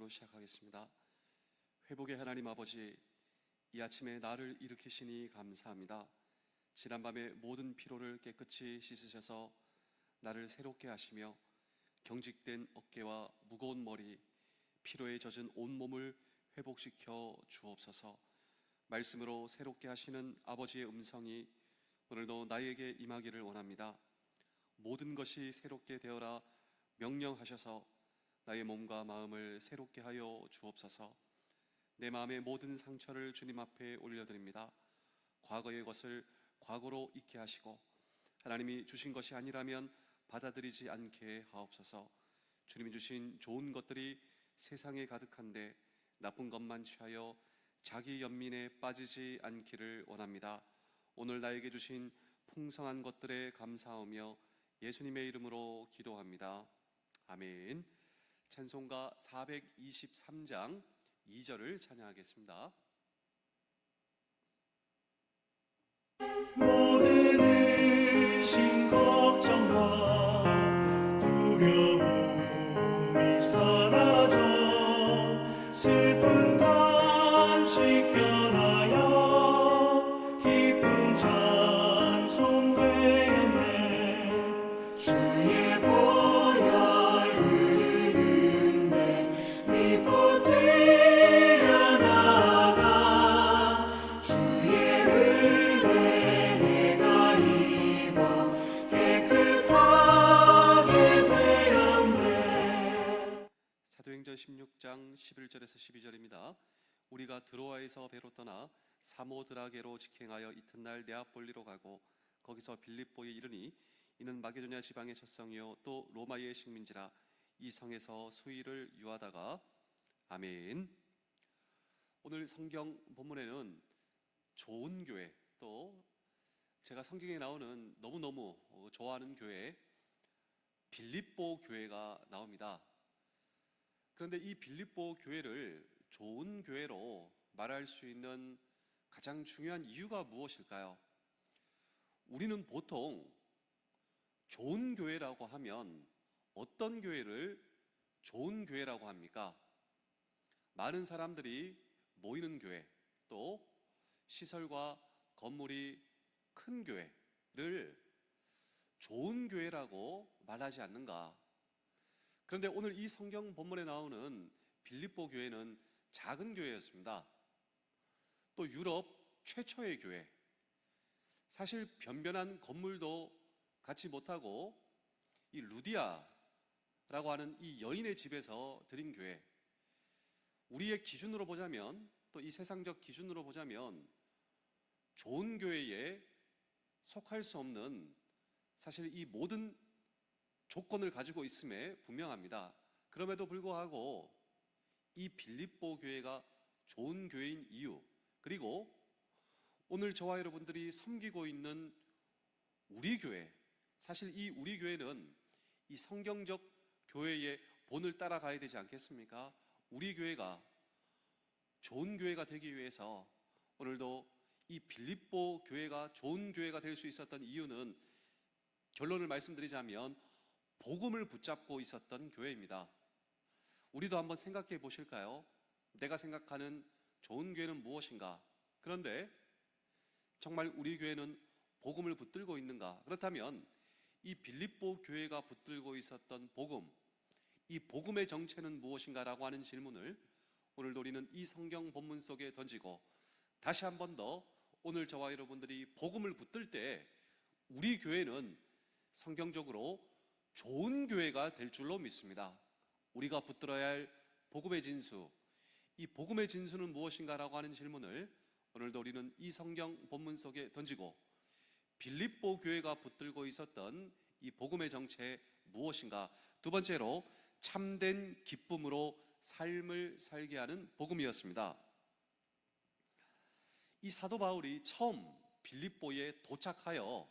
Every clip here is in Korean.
시작하겠습니다. 회복의 하나님 아버지, 이 아침에 나를 일으키시니 감사합니다. 지난밤의 모든 피로를 깨끗이 씻으셔서 나를 새롭게 하시며 경직된 어깨와 무거운 머리, 피로에 젖은 온몸을 회복시켜 주옵소서. 말씀으로 새롭게 하시는 아버지의 음성이 오늘도 나에게 임하기를 원합니다. 모든 것이 새롭게 되어라 명령하셔서 나의 몸과 마음을 새롭게 하여 주옵소서. 내 마음의 모든 상처를 주님 앞에 올려드립니다. 과거의 것을 과거로 잊게 하시고 하나님이 주신 것이 아니라면 받아들이지 않게 하옵소서. 주님이 주신 좋은 것들이 세상에 가득한데 나쁜 것만 취하여 자기 연민에 빠지지 않기를 원합니다. 오늘 나에게 주신 풍성한 것들에 감사하며 예수님의 이름으로 기도합니다. 아멘. 찬송가 423장 2절을 찬양하겠습니다. 모든 의심 걱정과 두려움이 사라져 슬픈 단식 변하여 기쁜 찬송 되었네. 주의 보혈 흐르는데 믿고 뛰어나가 주의 은혜 내가 입어 깨끗하게 되었네. 사도행전 16장 11절에서 12절입니다. 우리가 드로아에서 배로 떠나 사모드라게로 직행하여 이튿날 네아폴리로 가고 거기서 빌립보에 이르니 이는 마게도냐 지방의 첫 성이요 또 로마의 식민지라. 이 성에서 수일을 유하다가. 아멘. 오늘 성경 본문에는 좋은 교회, 또 제가 성경에 나오는 너무너무 좋아하는 교회 빌립보 교회가 나옵니다. 그런데 이 빌립보 교회를 좋은 교회로 말할 수 있는 가장 중요한 이유가 무엇일까요? 우리는 보통 좋은 교회라고 하면 어떤 교회를 좋은 교회라고 합니까? 많은 사람들이 모이는 교회, 또 시설과 건물이 큰 교회를 좋은 교회라고 말하지 않는가? 그런데 오늘 이 성경 본문에 나오는 빌립보 교회는 작은 교회였습니다. 또 유럽 최초의 교회, 사실 변변한 건물도 갖지 못하고 이 루디아라고 하는 이 여인의 집에서 드린 교회, 우리의 기준으로 보자면, 또 이 세상적 기준으로 보자면 좋은 교회에 속할 수 없는, 사실 이 모든 조건을 가지고 있음에 분명합니다. 그럼에도 불구하고 이 빌립보 교회가 좋은 교회인 이유, 그리고 오늘 저와 여러분들이 섬기고 있는 우리 교회, 사실 이 우리 교회는 이 성경적 교회의 본을 따라가야 되지 않겠습니까? 우리 교회가 좋은 교회가 되기 위해서 오늘도 이 빌립보 교회가 좋은 교회가 될 수 있었던 이유는, 결론을 말씀드리자면 복음을 붙잡고 있었던 교회입니다. 우리도 한번 생각해 보실까요? 내가 생각하는 좋은 교회는 무엇인가? 그런데 정말 우리 교회는 복음을 붙들고 있는가? 그렇다면 이 빌립보 교회가 붙들고 있었던 복음, 이 복음의 정체는 무엇인가라고 하는 질문을 오늘도 우리는 이 성경 본문 속에 던지고, 다시 한 번 더 오늘 저와 여러분들이 복음을 붙들 때 우리 교회는 성경적으로 좋은 교회가 될 줄로 믿습니다. 우리가 붙들어야 할 복음의 진수, 이 복음의 진수는 무엇인가라고 하는 질문을 오늘도 우리는 이 성경 본문 속에 던지고, 빌립보 교회가 붙들고 있었던 이 복음의 정체 무엇인가? 두 번째로 참된 기쁨으로 삶을 살게 하는 복음이었습니다. 이 사도 바울이 처음 빌립보에 도착하여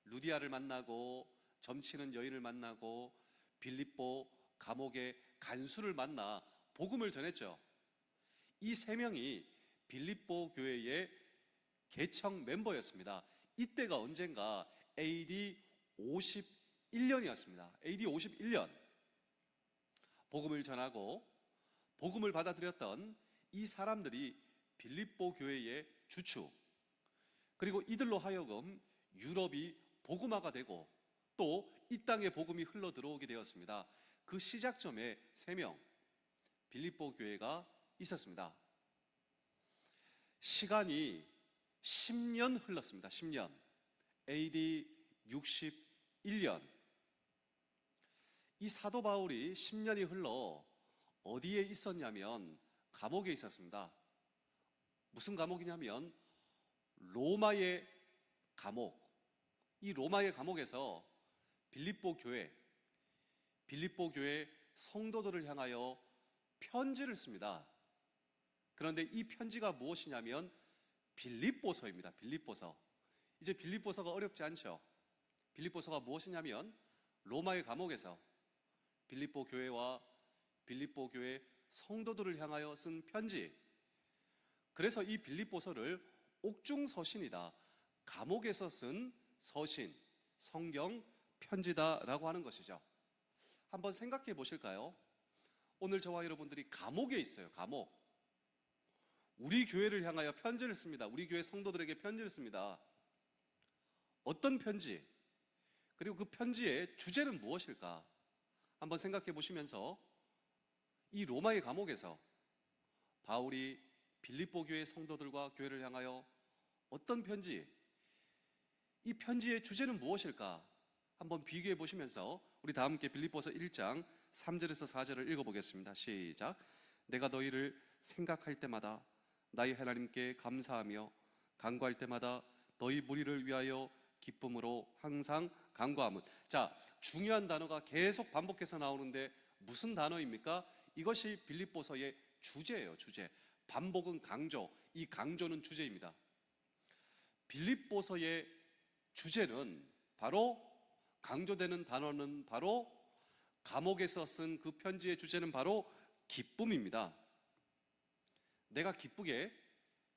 루디아를 만나고 점치는 여인을 만나고 빌립보 감옥의 간수를 만나 복음을 전했죠. 이 세 명이 빌립보 교회의 개청 멤버였습니다. 이때가 언젠가 AD 51년이었습니다. AD 51년. 복음을 전하고 복음을 받아들였던 이 사람들이 빌립보 교회의 주축, 그리고 이들로 하여금 유럽이 복음화가 되고 또 이 땅에 복음이 흘러 들어오게 되었습니다. 그 시작점에 3명 빌립보 교회가 있었습니다. 시간이 10년 흘렀습니다. 10년. AD 61년. 이 사도 바울이 10년이 흘러 어디에 있었냐면 감옥에 있었습니다. 무슨 감옥이냐면 로마의 감옥. 이 로마의 감옥에서 빌립보 교회 성도들을 향하여 편지를 씁니다. 그런데 이 편지가 무엇이냐면 빌립보서입니다. 빌립보서. 이제 빌립보서가 어렵지 않죠. 빌립보서가 무엇이냐면 로마의 감옥에서 빌립보 교회와 빌립보 교회 성도들을 향하여 쓴 편지. 그래서 이 빌립보서를 옥중서신이다, 감옥에서 쓴 서신, 성경 편지다라고 하는 것이죠. 한번 생각해 보실까요? 오늘 저와 여러분들이 감옥에 있어요. 감옥. 우리 교회를 향하여 편지를 씁니다. 우리 교회 성도들에게 편지를 씁니다. 어떤 편지? 그리고 그 편지의 주제는 무엇일까? 한번 생각해 보시면서 이 로마의 감옥에서 바울이 빌립보 교회 성도들과 교회를 향하여 어떤 편지, 이 편지의 주제는 무엇일까? 한번 비교해 보시면서 우리 다 함께 빌립보서 1장 3절에서 4절을 읽어보겠습니다. 시작. 내가 너희를 생각할 때마다 나의 하나님께 감사하며 간구할 때마다 너희 무리를 위하여 기쁨으로 항상 간구함은. 자, 중요한 단어가 계속 반복해서 나오는데 무슨 단어입니까? 이것이 빌립보서의 주제예요. 주제. 반복은 강조, 이 강조는 주제입니다. 빌립보서의 주제는 바로, 강조되는 단어는 바로, 감옥에서 쓴 그 편지의 주제는 바로 기쁨입니다. 내가 기쁘게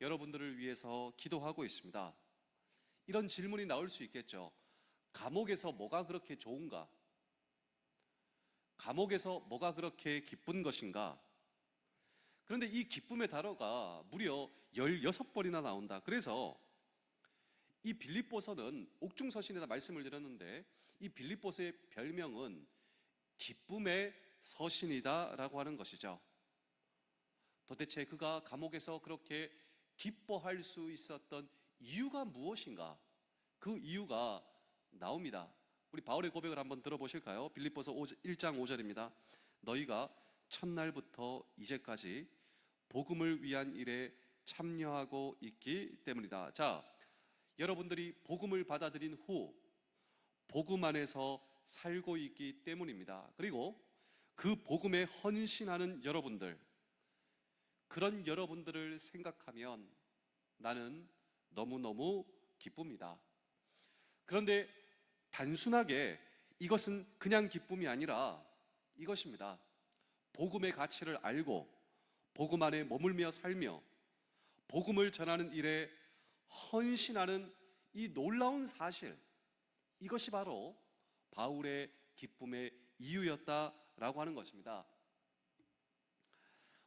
여러분들을 위해서 기도하고 있습니다. 이런 질문이 나올 수 있겠죠. 감옥에서 뭐가 그렇게 좋은가? 감옥에서 뭐가 그렇게 기쁜 것인가? 그런데 이 기쁨의 단어가 무려 16번이나 나온다. 그래서 이 빌립보서는 옥중서신에다 말씀을 드렸는데 이 빌립보서의 별명은 기쁨의 서신이다라고 하는 것이죠. 도대체 그가 감옥에서 그렇게 기뻐할 수 있었던 이유가 무엇인가? 그 이유가 나옵니다. 우리 바울의 고백을 한번 들어보실까요? 빌립보서 1장 5절입니다. 너희가 첫날부터 이제까지 복음을 위한 일에 참여하고 있기 때문이다. 자, 여러분들이 복음을 받아들인 후 복음 안에서 살고 있기 때문입니다. 그리고 그 복음에 헌신하는 여러분들, 그런 여러분들을 생각하면 나는 너무너무 기쁩니다. 그런데 단순하게 이것은 그냥 기쁨이 아니라 이것입니다. 복음의 가치를 알고 복음 안에 머물며 살며 복음을 전하는 일에 헌신하는 이 놀라운 사실, 이것이 바로 바울의 기쁨의 이유였다라고 하는 것입니다.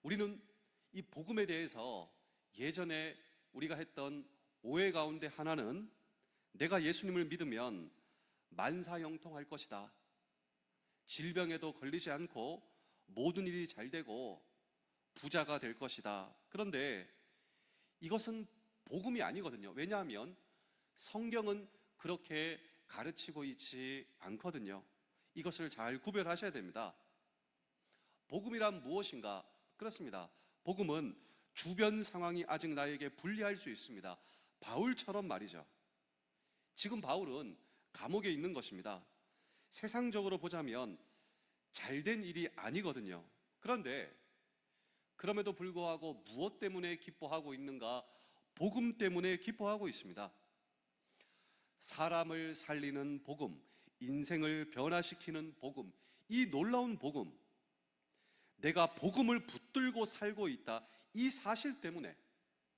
우리는 이 복음에 대해서 예전에 우리가 했던 오해 가운데 하나는 내가 예수님을 믿으면 만사형통할 것이다. 질병에도 걸리지 않고 모든 일이 잘 되고 부자가 될 것이다. 그런데 이것은 복음이 아니거든요. 왜냐하면 성경은 그렇게 가르치고 있지 않거든요. 이것을 잘 구별하셔야 됩니다. 복음이란 무엇인가? 그렇습니다. 복음은 주변 상황이 아직 나에게 불리할 수 있습니다. 바울처럼 말이죠. 지금 바울은 감옥에 있는 것입니다. 세상적으로 보자면 잘된 일이 아니거든요. 그런데 그럼에도 불구하고 무엇 때문에 기뻐하고 있는가? 복음 때문에 기뻐하고 있습니다. 사람을 살리는 복음, 인생을 변화시키는 복음, 이 놀라운 복음, 내가 복음을 붙들고 살고 있다, 이 사실 때문에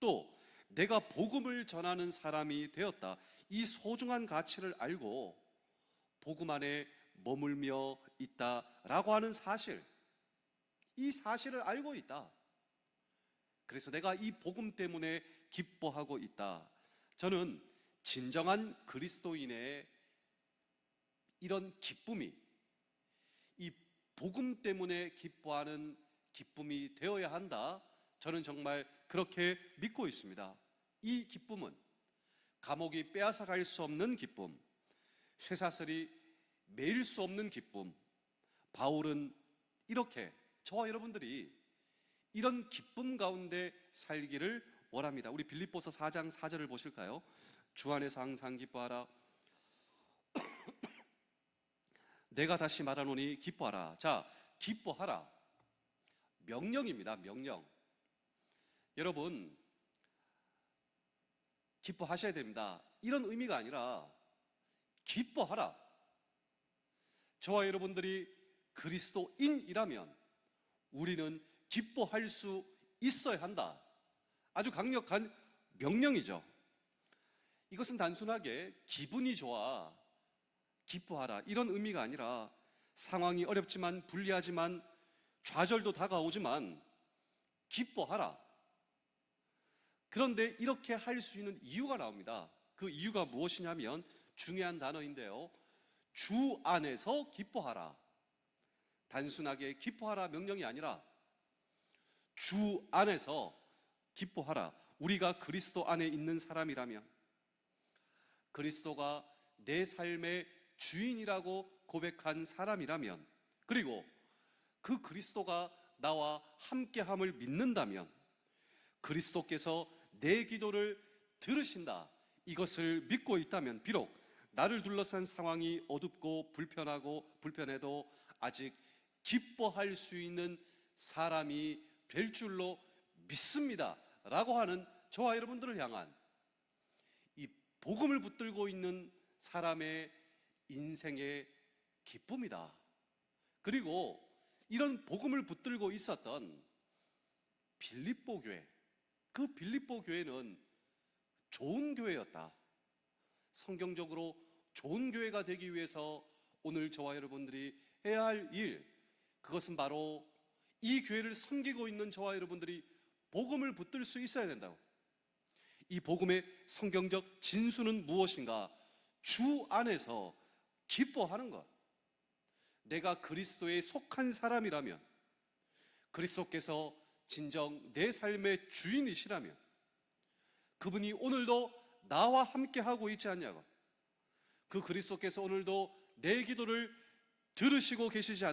또 내가 복음을 전하는 사람이 되었다. 이 소중한 가치를 알고 복음 안에 머물며 있다라고 하는 사실, 이 사실을 알고 있다. 그래서 내가 이 복음 때문에 기뻐하고 있다. 저는 진정한 그리스도인의 이런 기쁨이 이 복음 때문에 기뻐하는 기쁨이 되어야 한다. 저는 정말 그렇게 믿고 있습니다. 이 기쁨은 감옥이 빼앗아갈 수 없는 기쁨, 쇠사슬이 매일 수 없는 기쁨. 바울은 이렇게 저와 여러분들이 이런 기쁨 가운데 살기를 원합니다. 우리 빌립보서 4장 4절을 보실까요? 주 안에서 항상 기뻐하라. 내가 다시 말하노니 기뻐하라. 자, 기뻐하라. 명령입니다. 명령. 여러분, 기뻐하셔야 됩니다. 이런 의미가 아니라 기뻐하라. 저와 여러분들이 그리스도인이라면 우리는 기뻐할 수 있어야 한다. 아주 강력한 명령이죠. 이것은 단순하게 기분이 좋아 기뻐하라 이런 의미가 아니라 상황이 어렵지만 불리하지만 좌절도 다가오지만 기뻐하라. 그런데 이렇게 할 수 있는 이유가 나옵니다. 그 이유가 무엇이냐면 중요한 단어인데요, 주 안에서 기뻐하라. 단순하게 기뻐하라 명령이 아니라 주 안에서 기뻐하라. 우리가 그리스도 안에 있는 사람이라면, 그리스도가 내 삶의 주인이라고 고백한 사람이라면, 그리고 그 그리스도가 나와 함께함을 믿는다면, 그리스도께서 내 기도를 들으신다, 이것을 믿고 있다면, 비록 나를 둘러싼 상황이 어둡고 불편해도 아직 기뻐할 수 있는 사람이 될 줄로 믿습니다 라고 하는 저와 여러분들을 향한 이 복음을 붙들고 있는 사람의 인생의 기쁨이다. 그리고 이런 복음을 붙들고 있었던 빌립보 교회, 그 빌립보 교회는 좋은 교회였다. 성경적으로 좋은 교회가 되기 위해서 오늘 저와 여러분들이 해야 할 일, 그것은 바로 이 교회를 섬기고 있는 저와 여러분들이 복음을 붙들 수 있어야 된다고. 이 복음의 성경적 진수는 무엇인가? 주 안에서 기뻐하는 것. 내가 그리스도에 속한 사람이라면, 그리스도께서 진정 내 삶의 주인이시라면, 그분이 오늘도 나와 함께 하고 있지 않냐고. 그 그리스도께서 오늘도 내 기도를 들으시고 계시지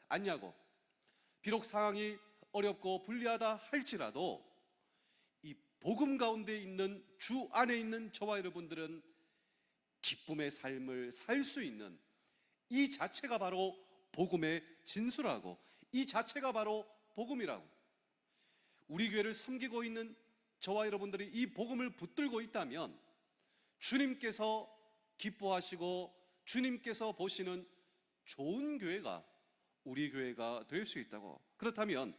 않냐고. 비록 상황이 어렵고 불리하다 할지라도 이 복음 가운데 있는 주 안에 있는 저와 여러분들은 기쁨의 삶을 살 수 있는 이 자체가 바로 복음의 진수라고, 이 자체가 바로 복음이라고. 우리 교회를 섬기고 있는 저와 여러분들이 이 복음을 붙들고 있다면 주님께서 기뻐하시고 주님께서 보시는 좋은 교회가 우리 교회가 될 수 있다고. 그렇다면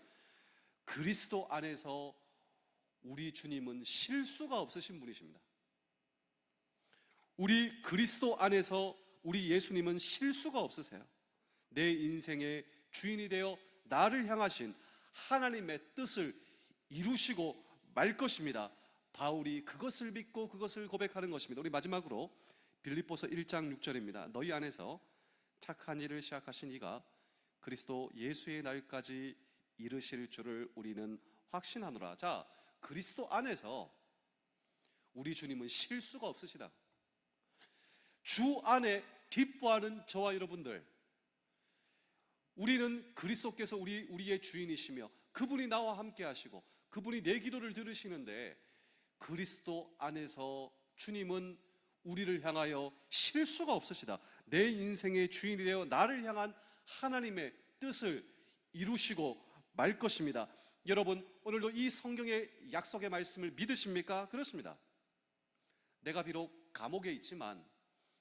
그리스도 안에서 우리 주님은 실수가 없으신 분이십니다. 우리 그리스도 안에서 우리 예수님은 실수가 없으세요. 내 인생의 주인이 되어 나를 향하신 하나님의 뜻을 이루시고 말 것입니다. 바울이 그것을 믿고 그것을 고백하는 것입니다. 우리 마지막으로 빌립보서 1장 6절입니다. 너희 안에서 착한 일을 시작하신 이가 그리스도 예수의 날까지 이르실 줄을 우리는 확신하노라. 자, 그리스도 안에서 우리 주님은 실수가 없으시다. 주 안에 기뻐하는 저와 여러분들, 우리는 그리스도께서 우리의 주인이시며 그분이 나와 함께 하시고 그분이 내 기도를 들으시는데, 그리스도 안에서 주님은 우리를 향하여 실수가 없으시다. 내 인생의 주인이 되어 나를 향한 하나님의 뜻을 이루시고 말 것입니다. 여러분, 오늘도 이 성경의 약속의 말씀을 믿으십니까? 그렇습니다. 내가 비록 감옥에 있지만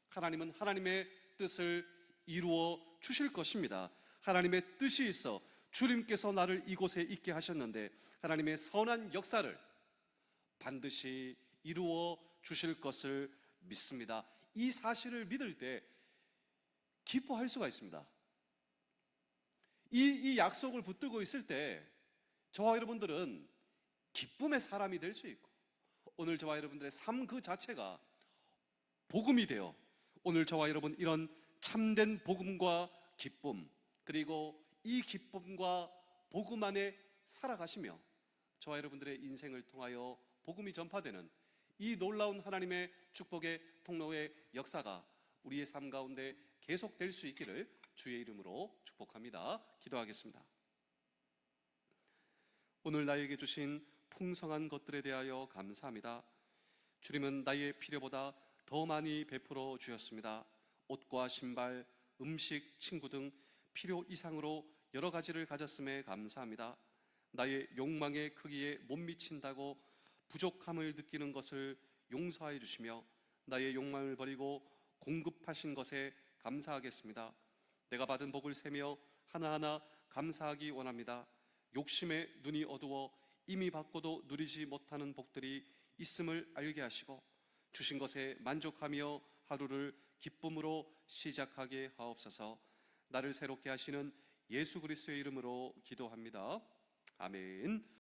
하나님은 하나님의 뜻을 이루어 주실 것입니다. 하나님의 뜻이 있어 주님께서 나를 이곳에 있게 하셨는데, 하나님의 선한 역사를 반드시 이루어 주실 것을 믿습니다. 이 사실을 믿을 때 기뻐할 수가 있습니다. 이 약속을 붙들고 있을 때 저와 여러분들은 기쁨의 사람이 될 수 있고, 오늘 저와 여러분들의 삶 그 자체가 복음이 되어 오늘 저와 여러분 이런 참된 복음과 기쁨, 그리고 이 기쁨과 복음 안에 살아가시며 저와 여러분들의 인생을 통하여 복음이 전파되는 이 놀라운 하나님의 축복의 통로의 역사가 우리의 삶 가운데 계속될 수 있기를 주의 이름으로 축복합니다. 기도하겠습니다. 오늘 나에게 주신 풍성한 것들에 대하여 감사합니다. 주님은 나의 필요보다 더 많이 베풀어 주셨습니다. 옷과 신발, 음식, 친구 등 필요 이상으로 여러 가지를 가졌음에 감사합니다. 나의 욕망의 크기에 못 미친다고 부족함을 느끼는 것을 용서해 주시며 나의 욕망을 버리고 공급하신 것에 감사하겠습니다. 내가 받은 복을 세며 하나하나 감사하기 원합니다. 욕심에 눈이 어두워 이미 받고도 누리지 못하는 복들이 있음을 알게 하시고 주신 것에 만족하며 하루를 기쁨으로 시작하게 하옵소서. 나를 새롭게 하시는 예수 그리스도의 이름으로 기도합니다. 아멘.